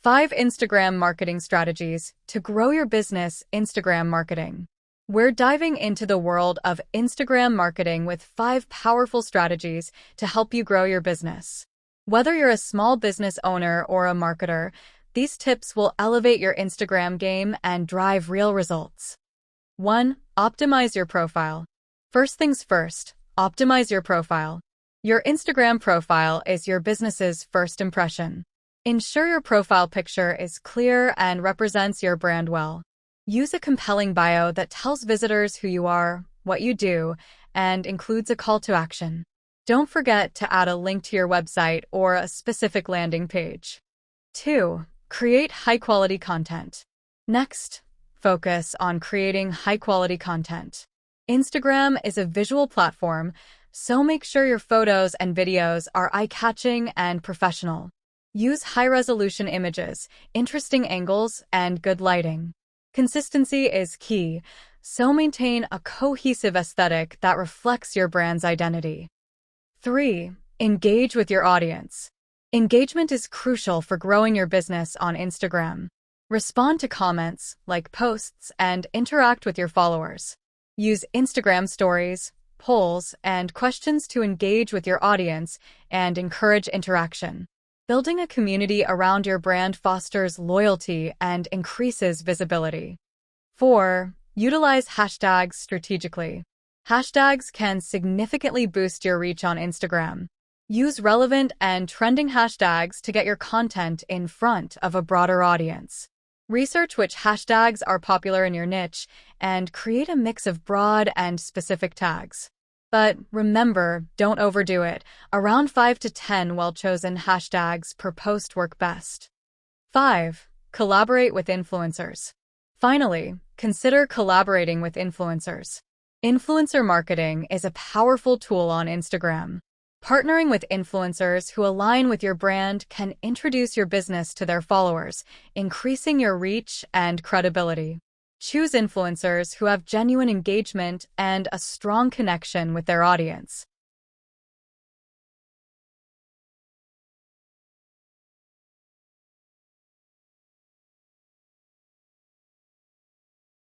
5 Instagram marketing strategies to grow your business. Instagram marketing. We're diving into the world of Instagram marketing with 5 powerful strategies to help you grow your business. Whether you're a small business owner or a marketer, these tips will elevate your Instagram game and drive real results. 1. Optimize your profile. First things first, optimize your profile. Your Instagram profile is your business's first impression. Ensure your profile picture is clear and represents your brand well. Use a compelling bio that tells visitors who you are, what you do, and includes a call to action. Don't forget to add a link to your website or a specific landing page. 2. Create high-quality content. Next, focus on creating high-quality content. Instagram is a visual platform, so make sure your photos and videos are eye-catching and professional. Use high-resolution images, interesting angles, and good lighting. Consistency is key, so maintain a cohesive aesthetic that reflects your brand's identity. 3. Engage with your audience. Engagement is crucial for growing your business on Instagram. Respond to comments, like posts, and interact with your followers. Use Instagram stories, polls, and questions to engage with your audience and encourage interaction. Building a community around your brand fosters loyalty and increases visibility. 4. Utilize hashtags strategically. Hashtags can significantly boost your reach on Instagram. Use relevant and trending hashtags to get your content in front of a broader audience. Research which hashtags are popular in your niche and create a mix of broad and specific tags. But remember, don't overdo it. Around 5 to 10 well-chosen hashtags per post work best. 5. Collaborate with influencers. Finally, consider collaborating with influencers. Influencer marketing is a powerful tool on Instagram. Partnering with influencers who align with your brand can introduce your business to their followers, increasing your reach and credibility. Choose influencers who have genuine engagement and a strong connection with their audience.